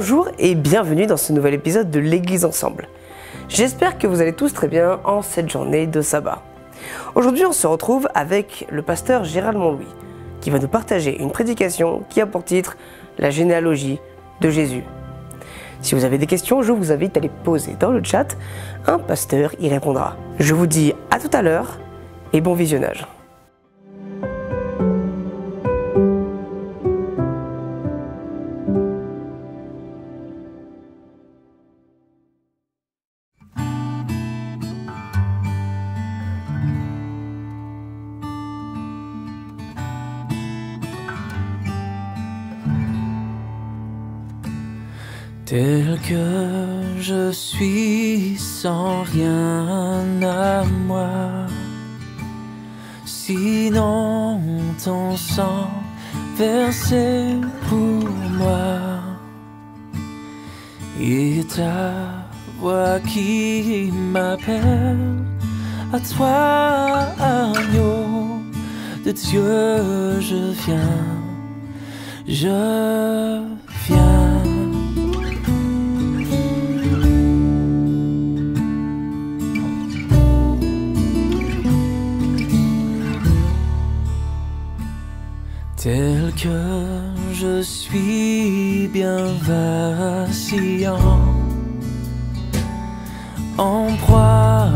Bonjour et bienvenue dans ce nouvel épisode de l'Église Ensemble. J'espère que vous allez tous très bien en cette journée de sabbat. Aujourd'hui, on se retrouve avec le pasteur Gérald Montlouis qui va nous partager une prédication qui a pour titre « La généalogie de Jésus ». Si vous avez des questions, je vous invite à les poser dans le chat. Un pasteur y répondra. Je vous dis à tout à l'heure et bon visionnage. Tel que je suis sans rien à moi, sinon ton sang versé pour moi, et ta voix qui m'appelle à toi, agneau de Dieu, je viens. Tel que je suis bien vacillant, en proie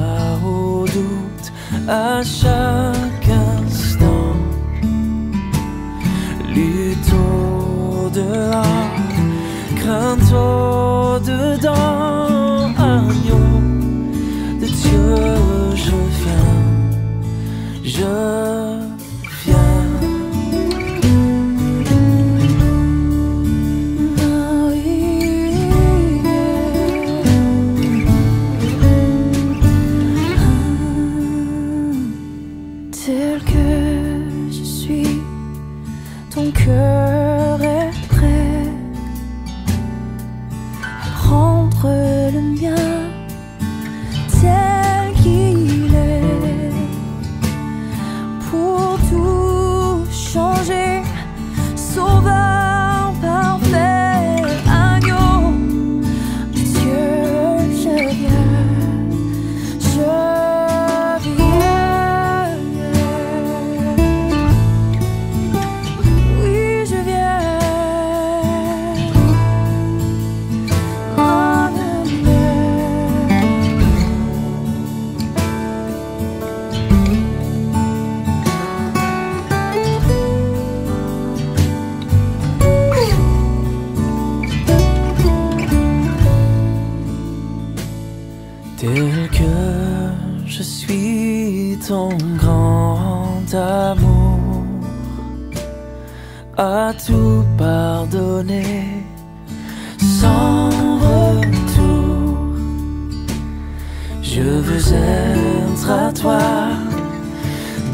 au doute à chaque instant, lutte au-dehors, crainte au-dedans, agneau de Dieu, je viens. Tel que je suis, ton cœur est prêt à prendre le mien tel qu'il est, pour tout changer, sauveur parfait, agneau de Dieu, je viens. Tel que je suis ton grand amour, à tout pardonner sans retour. Je veux être à toi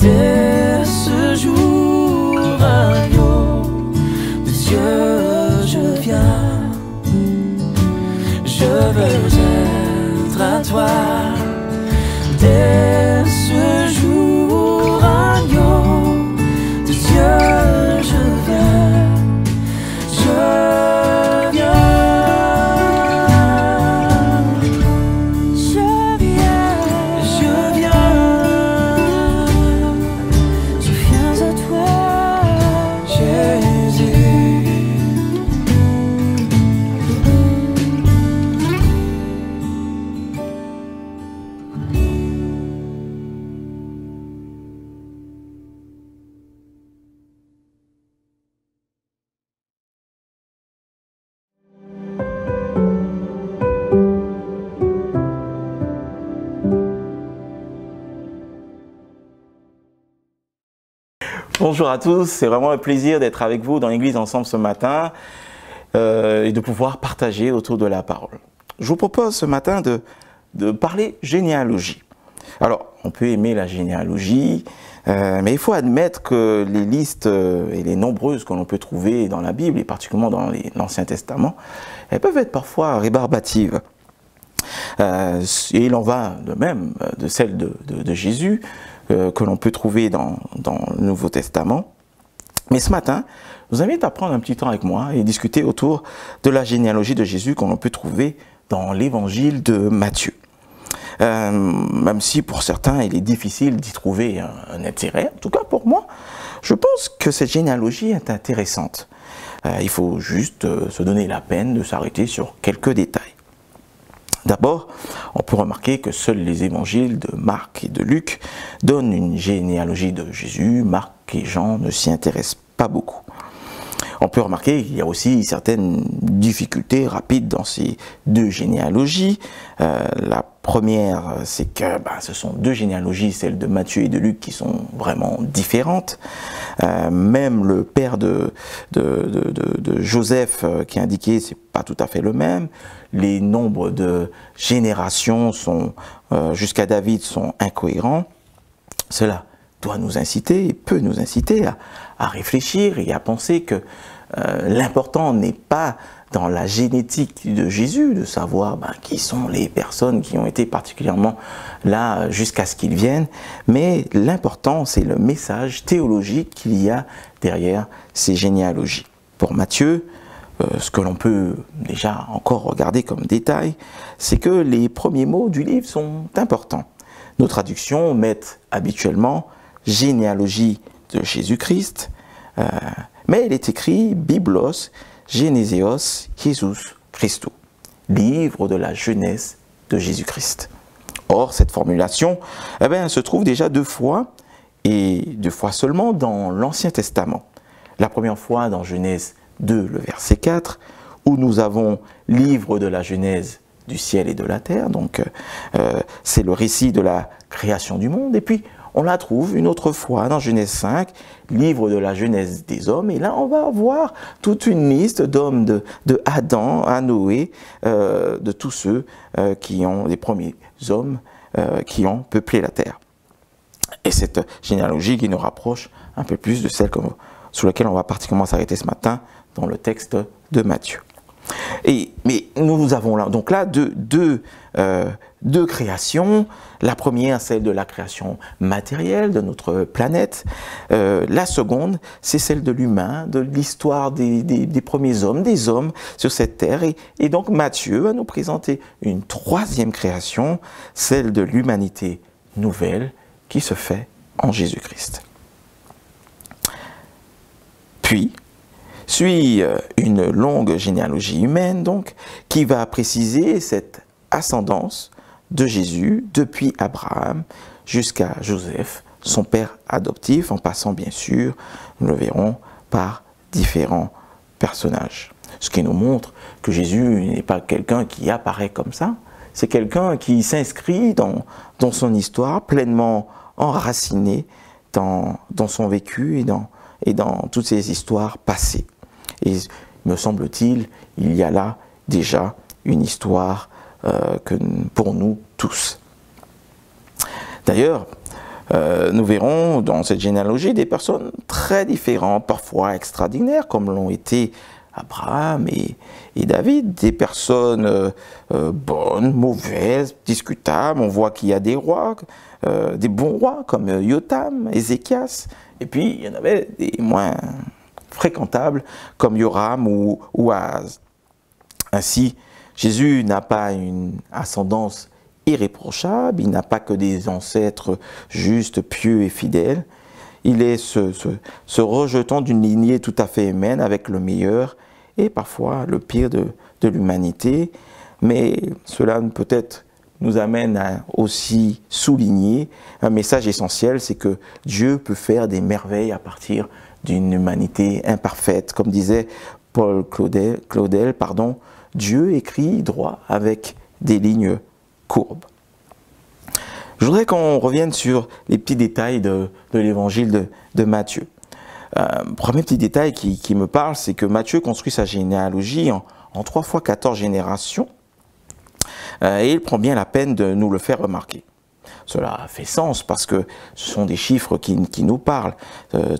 dès ce jour, agneau de Dieu, je viens. Je veux être à toi dès ce jour, agneau de Dieu, je viens, je viens, je viens, je viens, je viens à toi, Jésus. Bonjour à tous, c'est vraiment un plaisir d'être avec vous dans l'église ensemble ce matin et de pouvoir partager autour de la parole. Je vous propose ce matin de parler généalogie. Alors, on peut aimer la généalogie, mais il faut admettre que les listes et les nombreuses que l'on peut trouver dans la Bible, et particulièrement dans l'Ancien Testament, elles peuvent être parfois rébarbatives. Et il en va de même de celle de Jésus, que l'on peut trouver dans le Nouveau Testament. Mais ce matin, je vous invite à prendre un petit temps avec moi et discuter autour de la généalogie de Jésus qu'on peut trouver dans l'évangile de Matthieu. Même si pour certains il est difficile d'y trouver un intérêt, en tout cas pour moi, je pense que cette généalogie est intéressante. Il faut juste se donner la peine de s'arrêter sur quelques détails. D'abord, on peut remarquer que seuls les évangiles de Marc et de Luc donnent une généalogie de Jésus. Marc et Jean ne s'y intéressent pas beaucoup. On peut remarquer qu'il y a aussi certaines difficultés rapides dans ces deux généalogies. La première, c'est que ce sont deux généalogies, celles de Matthieu et de Luc, qui sont vraiment différentes. Même le père de Joseph qui est indiqué, c'est pas tout à fait le même. Les nombres de générations sont jusqu'à David sont incohérents. Cela doit nous inciter et peut nous inciter à réfléchir et à penser que l'important n'est pas dans la génétique de Jésus, de savoir qui sont les personnes qui ont été particulièrement là jusqu'à ce qu'ils viennent, mais l'important c'est le message théologique qu'il y a derrière ces généalogies. Pour Matthieu, ce que l'on peut déjà encore regarder comme détail, c'est que les premiers mots du livre sont importants. Nos traductions mettent habituellement généalogie de Jésus-Christ, mais il est écrit Biblos Geneseos Jesus Christou, livre de la jeunesse de Jésus-Christ. Or, cette formulation se trouve déjà deux fois, et deux fois seulement dans l'Ancien Testament. La première fois dans Genèse 2, le verset 4, où nous avons livre de la Genèse du ciel et de la terre, donc c'est le récit de la création du monde, et puis on la trouve une autre fois dans Genèse 5, livre de la Genèse des hommes, et là on va avoir toute une liste d'hommes de Adam à Noé, de tous ceux qui ont, les premiers hommes qui ont peuplé la terre. Et cette généalogie qui nous rapproche un peu plus de celle sur laquelle on va particulièrement s'arrêter ce matin dans le texte de Matthieu. Mais nous avons là, donc là deux créations. La première, celle de la création matérielle de notre planète. La seconde, c'est celle de l'humain, de l'histoire des premiers hommes, des hommes sur cette terre. Et donc Matthieu va nous présenter une troisième création, celle de l'humanité nouvelle qui se fait en Jésus-Christ. Puis, suit une longue généalogie humaine, donc, qui va préciser cette ascendance de Jésus depuis Abraham jusqu'à Joseph, son père adoptif, en passant bien sûr, nous le verrons, par différents personnages. Ce qui nous montre que Jésus n'est pas quelqu'un qui apparaît comme ça, c'est quelqu'un qui s'inscrit dans son histoire, pleinement enraciné dans son vécu et dans toutes ces histoires passées. Et me semble-t-il, il y a là déjà une histoire pour nous tous. D'ailleurs, nous verrons dans cette généalogie des personnes très différentes, parfois extraordinaires, comme l'ont été Abraham et David, des personnes bonnes, mauvaises, discutables. On voit qu'il y a des rois, des bons rois comme Yotam, Ézéchias, et puis il y en avait des moins fréquentables comme Yoram ou Ahaz. Ainsi, Jésus n'a pas une ascendance irréprochable, il n'a pas que des ancêtres justes, pieux et fidèles. Il est ce rejetant d'une lignée tout à fait humaine avec le meilleur et parfois le pire de l'humanité. Mais cela peut-être nous amène à aussi souligner un message essentiel, c'est que Dieu peut faire des merveilles à partir d'une humanité imparfaite. Comme disait Paul Claudel, Dieu écrit droit avec des lignes courbes. Je voudrais qu'on revienne sur les petits détails de l'évangile de Matthieu. Premier petit détail qui me parle, c'est que Matthieu construit sa généalogie en 3 fois 14 générations, et il prend bien la peine de nous le faire remarquer. Cela fait sens parce que ce sont des chiffres qui nous parlent.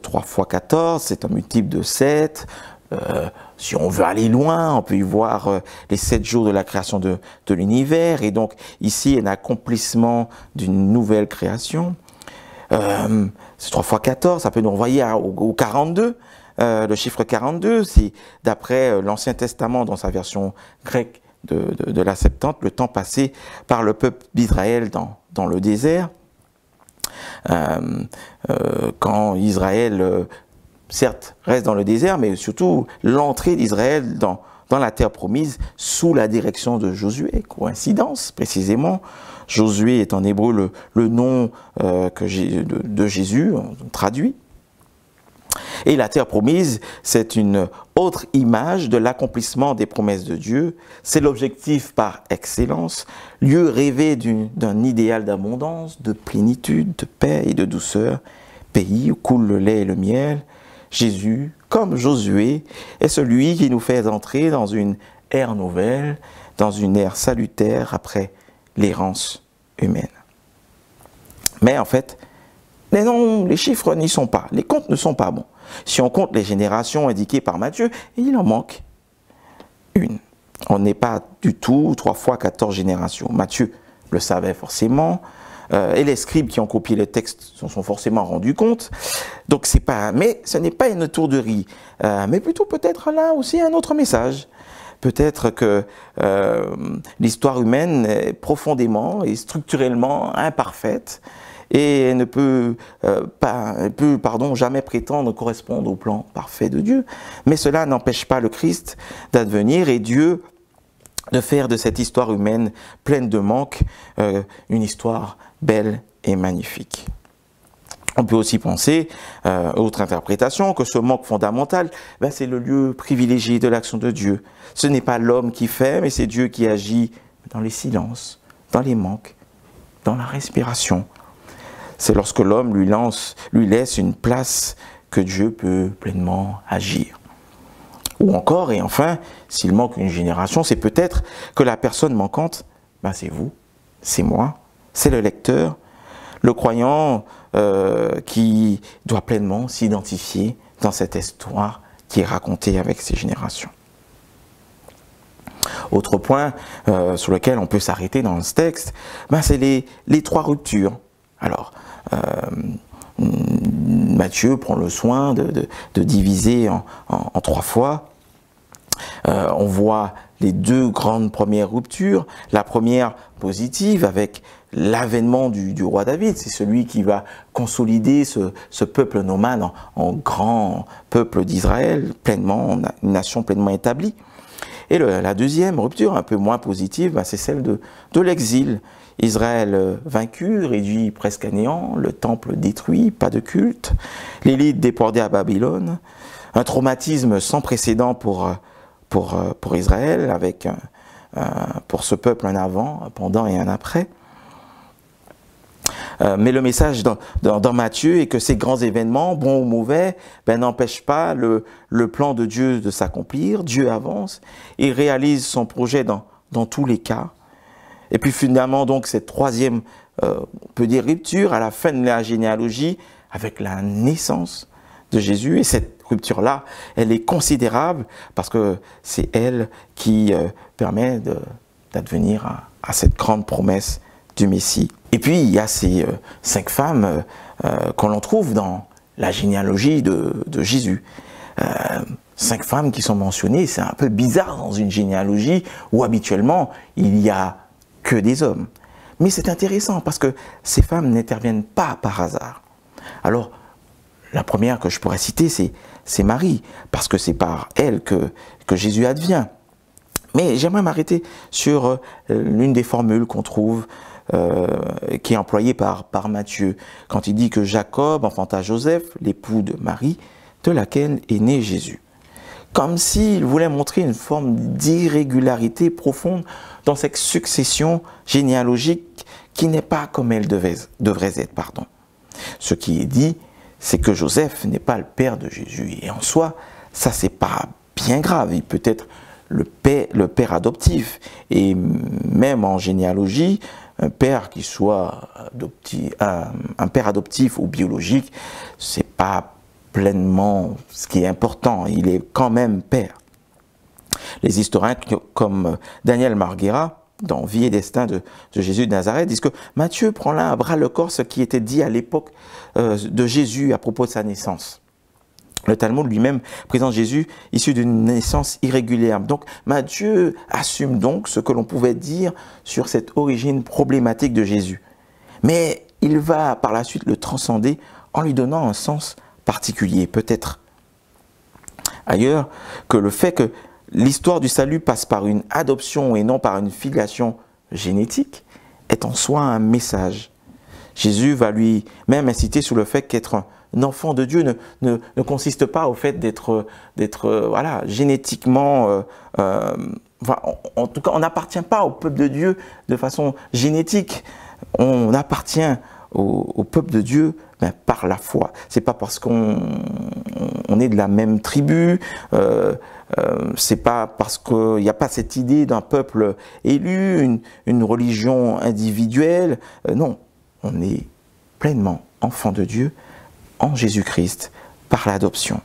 3 fois 14, c'est un multiple de 7. Si on veut aller loin, on peut y voir les 7 jours de la création de l'univers, et donc ici un accomplissement d'une nouvelle création. C'est 3 fois 14, ça peut nous renvoyer au 42. Le chiffre 42, c'est d'après l'Ancien Testament, dans sa version grecque de la Septante, le temps passé par le peuple d'Israël dans le désert. Quand Israël, certes, reste dans le désert, mais surtout l'entrée d'Israël dans la terre promise sous la direction de Josué. Coïncidence, précisément. Josué est en hébreu le nom de Jésus, traduit. Et la terre promise, c'est une autre image de l'accomplissement des promesses de Dieu. C'est l'objectif par excellence, lieu rêvé d'un idéal d'abondance, de plénitude, de paix et de douceur, pays où coule le lait et le miel. Jésus, comme Josué, est celui qui nous fait entrer dans une ère nouvelle, dans une ère salutaire après l'errance humaine. Mais en fait, les chiffres n'y sont pas, les comptes ne sont pas bons. Si on compte les générations indiquées par Matthieu, il en manque une. On n'est pas du tout 3 fois 14 générations. Matthieu le savait forcément, et les scribes qui ont copié le texte s'en sont forcément rendus compte. Donc mais ce n'est pas une tourderie, mais plutôt peut-être là aussi un autre message. Peut-être que l'histoire humaine est profondément et structurellement imparfaite, et elle ne peut jamais prétendre correspondre au plan parfait de Dieu. Mais cela n'empêche pas le Christ d'advenir et Dieu de faire de cette histoire humaine pleine de manques une histoire belle et magnifique. On peut aussi penser, autre interprétation, que ce manque fondamental, c'est le lieu privilégié de l'action de Dieu. Ce n'est pas l'homme qui fait, mais c'est Dieu qui agit dans les silences, dans les manques, dans la respiration. C'est lorsque l'homme lui laisse une place que Dieu peut pleinement agir. Ou encore, et enfin, s'il manque une génération, c'est peut-être que la personne manquante, c'est vous, c'est moi, c'est le lecteur, le croyant qui doit pleinement s'identifier dans cette histoire qui est racontée avec ces générations. Autre point sur lequel on peut s'arrêter dans ce texte, c'est les 3 ruptures. Alors, Matthieu prend le soin de diviser en 3 fois. On voit les 2 grandes premières ruptures. La première positive avec l'avènement du roi David. C'est celui qui va consolider ce peuple nomade en grand peuple d'Israël, une nation pleinement établie. Et la deuxième rupture, un peu moins positive, c'est celle de l'exil. Israël vaincu, réduit presque à néant, le temple détruit, pas de culte, l'élite déportée à Babylone, un traumatisme sans précédent pour Israël, avec pour ce peuple un avant, un pendant et un après. Mais le message dans Matthieu est que ces grands événements, bons ou mauvais, n'empêchent pas le plan de Dieu de s'accomplir. Dieu avance, il réalise son projet dans tous les cas. Et puis finalement, donc, cette troisième, on peut dire, rupture à la fin de la généalogie, avec la naissance de Jésus. Et cette rupture-là, elle est considérable parce que c'est elle qui permet d'advenir à cette grande promesse du Messie. Et puis, il y a ces 5 femmes qu'on trouve dans la généalogie de Jésus. 5 femmes qui sont mentionnées, c'est un peu bizarre dans une généalogie où habituellement, il y a que des hommes. Mais c'est intéressant parce que ces femmes n'interviennent pas par hasard. Alors, la première que je pourrais citer, c'est Marie, parce que c'est par elle que Jésus advient. Mais j'aimerais m'arrêter sur l'une des formules qu'on trouve, qui est employée par Matthieu, quand il dit que Jacob enfanta Joseph, l'époux de Marie, de laquelle est né Jésus. Comme s'il voulait montrer une forme d'irrégularité profonde dans cette succession généalogique qui n'est pas comme elle devrait être. Ce qui est dit, c'est que Joseph n'est pas le père de Jésus. Et en soi, ça c'est pas bien grave. Il peut être le père adoptif. Et même en généalogie, un père qui soit un père adoptif ou biologique, c'est pas pleinement ce qui est important, il est quand même père. Les historiens comme Daniel Marguera dans Vie et destin de Jésus de Nazareth, disent que Matthieu prend là à bras le corps ce qui était dit à l'époque de Jésus à propos de sa naissance. Le Talmud lui-même présente Jésus issu d'une naissance irrégulière. Donc Matthieu assume donc ce que l'on pouvait dire sur cette origine problématique de Jésus. Mais il va par la suite le transcender en lui donnant un sens particulier, peut-être ailleurs, que le fait que l'histoire du salut passe par une adoption et non par une filiation génétique est en soi un message. Jésus va lui-même inciter sur le fait qu'être un enfant de Dieu ne consiste pas au fait d'être voilà, génétiquement... en tout cas, on n'appartient pas au peuple de Dieu de façon génétique. On appartient au peuple de Dieu par la foi. C'est pas parce qu'on est de la même tribu, c'est pas parce qu'il n'y a pas cette idée d'un peuple élu, une religion individuelle. Non, on est pleinement enfant de Dieu en Jésus-Christ par l'adoption.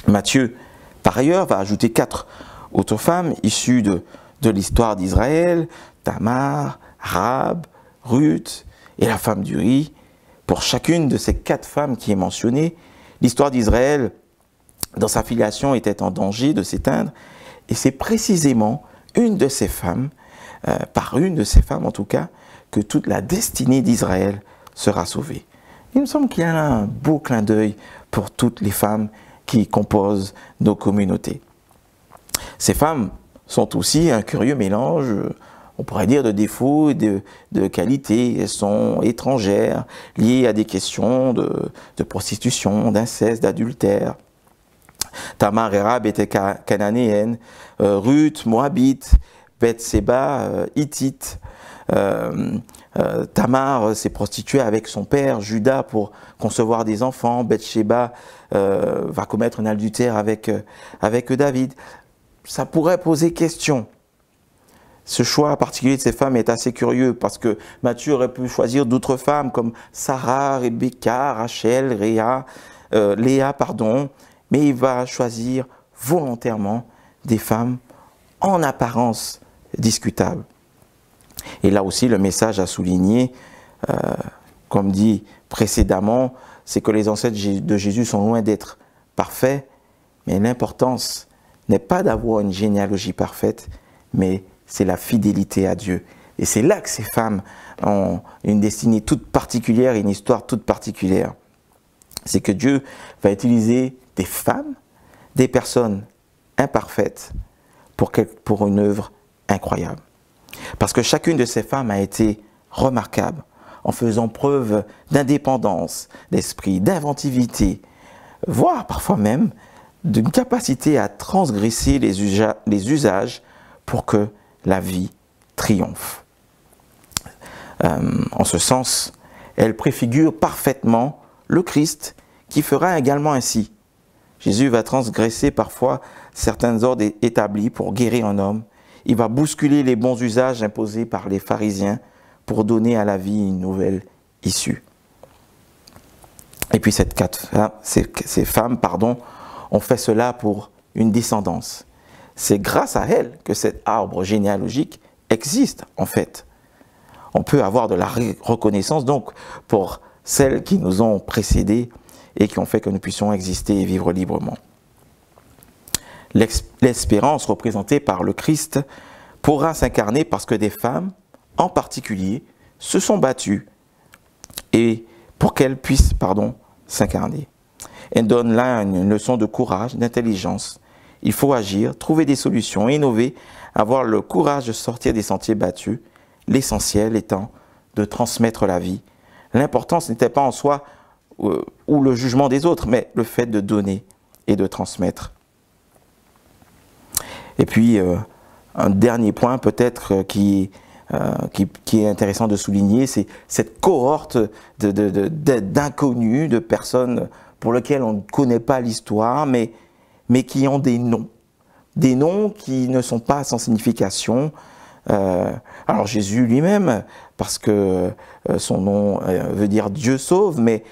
Matthieu, par ailleurs, va ajouter 4 autres femmes issues de l'histoire d'Israël: Tamar, Rahab, Ruth et la femme d'Uri. Pour chacune de ces 4 femmes qui est mentionnée, l'histoire d'Israël, dans sa filiation, était en danger de s'éteindre. Et c'est précisément une de ces femmes, par une de ces femmes en tout cas, que toute la destinée d'Israël sera sauvée. Il me semble qu'il y a un beau clin d'œil pour toutes les femmes qui composent nos communautés. Ces femmes sont aussi un curieux mélange, on pourrait dire, de défauts et de qualités. Elles sont étrangères, liées à des questions de prostitution, d'inceste, d'adultère. Tamar et Rahab étaient cananéennes, Ruth, moabite, Bethséba, hittite. Tamar s'est prostituée avec son père, Juda, pour concevoir des enfants. Bethséba va commettre un adultère avec David. Ça pourrait poser question. Ce choix particulier de ces femmes est assez curieux parce que Matthieu aurait pu choisir d'autres femmes comme Sarah, Rebecca, Rachel, Léa, mais il va choisir volontairement des femmes en apparence discutables. Et là aussi, le message à souligner, comme dit précédemment, c'est que les ancêtres de Jésus sont loin d'être parfaits, mais l'importance n'est pas d'avoir une généalogie parfaite, mais c'est la fidélité à Dieu. Et c'est là que ces femmes ont une destinée toute particulière et une histoire toute particulière. C'est que Dieu va utiliser des femmes, des personnes imparfaites, pour une œuvre incroyable. Parce que chacune de ces femmes a été remarquable en faisant preuve d'indépendance d'esprit, d'inventivité, voire parfois même d'une capacité à transgresser les usages pour que la vie triomphe. En ce sens, elle préfigure parfaitement le Christ qui fera également ainsi. Jésus va transgresser parfois certains ordres établis pour guérir un homme. Il va bousculer les bons usages imposés par les pharisiens pour donner à la vie une nouvelle issue. Et puis ces femmes ont fait cela pour une descendance. C'est grâce à elles que cet arbre généalogique existe en fait. On peut avoir de la reconnaissance donc pour celles qui nous ont précédés et qui ont fait que nous puissions exister et vivre librement. L'espérance représentée par le Christ pourra s'incarner parce que des femmes, en particulier, se sont battues et pour qu'elles puissent s'incarner. Elle donne là une leçon de courage, d'intelligence. Il faut agir, trouver des solutions, innover, avoir le courage de sortir des sentiers battus, l'essentiel étant de transmettre la vie. L'importance n'était pas en soi ou le jugement des autres, mais le fait de donner et de transmettre. Et puis, un dernier point peut-être qui est intéressant de souligner, c'est cette cohorte d'inconnus, de personnes pour lesquelles on ne connaît pas l'histoire, mais qui ont des noms qui ne sont pas sans signification. Alors Jésus lui-même, parce que son nom veut dire Dieu sauve, mais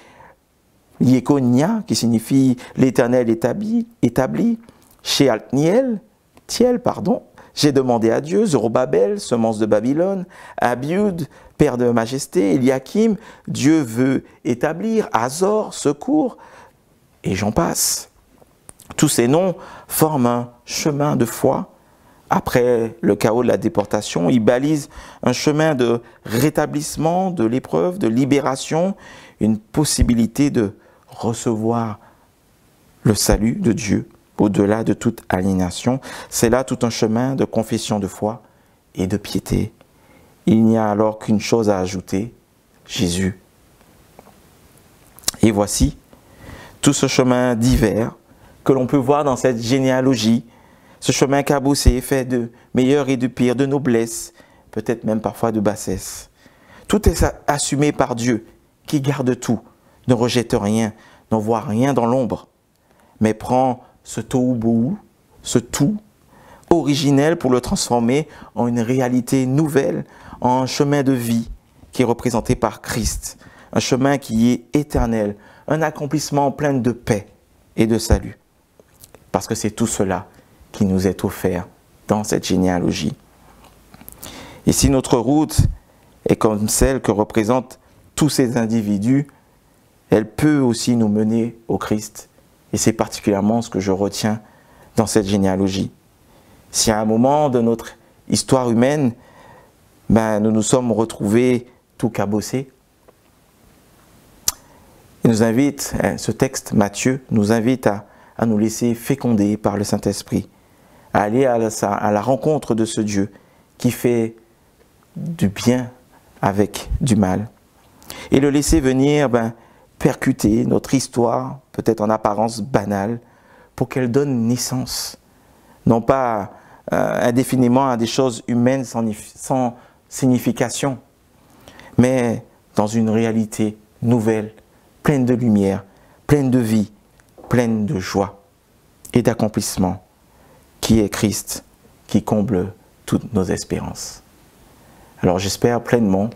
Yekonia, qui signifie l'Éternel établi, Shealtiel, J'ai demandé à Dieu, Zorobabel, semence de Babylone, Abiud, père de majesté, Eliakim, Dieu veut établir, Azor, secours, et j'en passe. Tous ces noms forment un chemin de foi. Après le chaos de la déportation, ils balisent un chemin de rétablissement, de l'épreuve, de libération, une possibilité de recevoir le salut de Dieu au-delà de toute aliénation. C'est là tout un chemin de confession de foi et de piété. Il n'y a alors qu'une chose à ajouter, Jésus. Et voici tout ce chemin divers que l'on peut voir dans cette généalogie, ce chemin cabossé, fait de meilleur et de pire, de noblesse, peut-être même parfois de bassesse. Tout est assumé par Dieu, qui garde tout, ne rejette rien, n'en voit rien dans l'ombre, mais prend ce tohu-bohu, ce tout originel pour le transformer en une réalité nouvelle, en un chemin de vie qui est représenté par Christ, un chemin qui est éternel, un accomplissement plein de paix et de salut. Parce que c'est tout cela qui nous est offert dans cette généalogie. Et si notre route est comme celle que représentent tous ces individus, elle peut aussi nous mener au Christ. Et c'est particulièrement ce que je retiens dans cette généalogie. Si à un moment de notre histoire humaine, nous nous sommes retrouvés tout cabossés, il nous invite, ce texte, Matthieu, nous invite à nous laisser féconder par le Saint-Esprit, à aller à la rencontre de ce Dieu qui fait du bien avec du mal, et le laisser venir percuter notre histoire, peut-être en apparence banale, pour qu'elle donne naissance, non pas indéfiniment à des choses humaines sans signification, mais dans une réalité nouvelle, pleine de lumière, pleine de vie, pleine de joie et d'accomplissement, qui est Christ, qui comble toutes nos espérances. Alors j'espère pleinement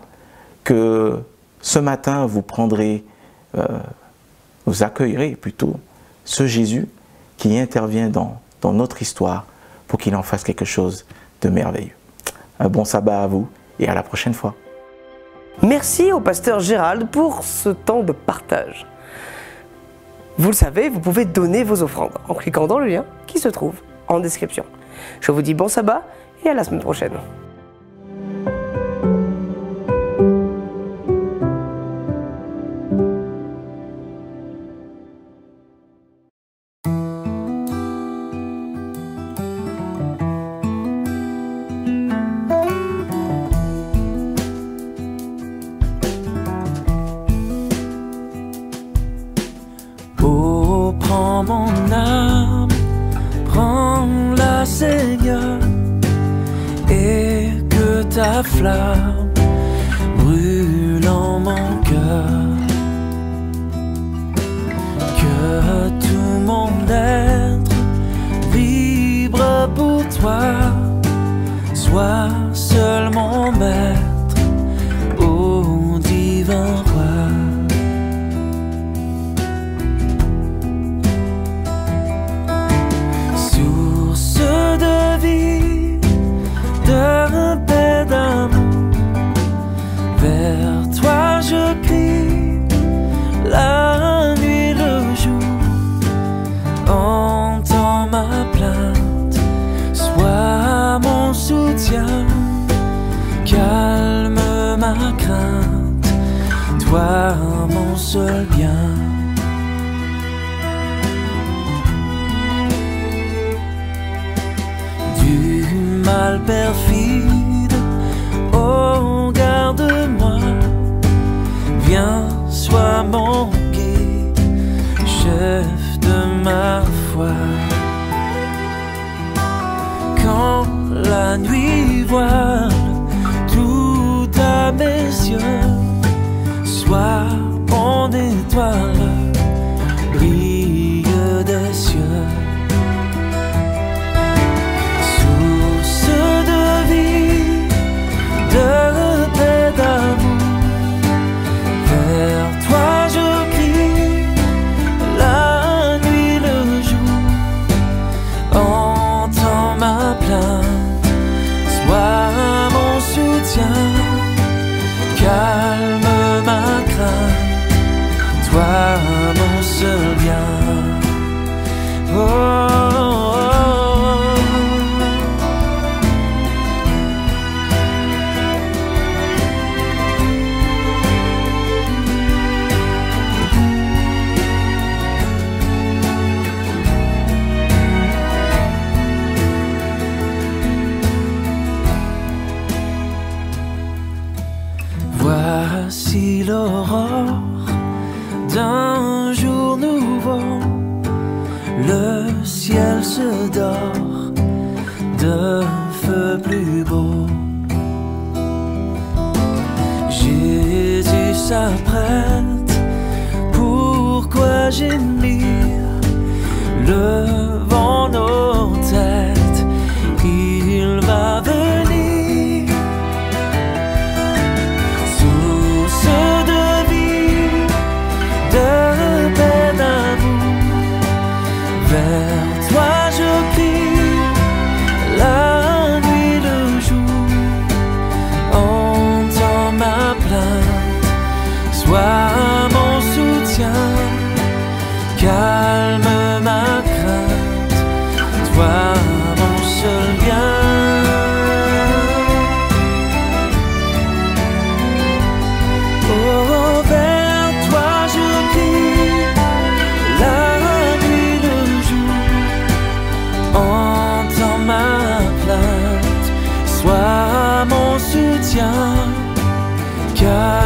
que ce matin vous prendrez, vous accueillerez plutôt ce Jésus qui intervient dans notre histoire pour qu'il en fasse quelque chose de merveilleux. Un bon sabbat à vous et à la prochaine fois. Merci au pasteur Gérald pour ce temps de partage. Vous le savez, vous pouvez donner vos offrandes en cliquant dans le lien qui se trouve en description. Je vous dis bon sabbat et à la semaine prochaine. Oh, prends mon âme, prends-la Seigneur, et que ta flamme brûle en mon cœur, que tout mon être vibre pour toi, sois seul mon maître, ô divin roi. De paix, d'amour, vers toi je crie, la nuit, le jour, entends ma plainte, sois mon soutien, calme ma crainte, toi mon seul bien. Mal perfide, oh garde-moi, viens, sois mon guide, chef de ma foi. Quand la nuit voile tout à mes yeux, sois mon étoile, brille des cieux. De paix, d'amour, vers toi je crie, la nuit, le jour, entends ma plainte, puis l'aurore d'un jour nouveau, le ciel se dort de feux plus beaux. Jésus s'apprête, pourquoi gémir? Levons nos têtes, il va venir. Source de vie, de paix, d'amour, vers toi je crie, la nuit, le jour. Entends ma plainte, sois mon soutien, calme ma crainte, toi mon seul bien. Oh, vers toi je crie, la nuit, le jour. Entends ma plainte, sois mon soutien, car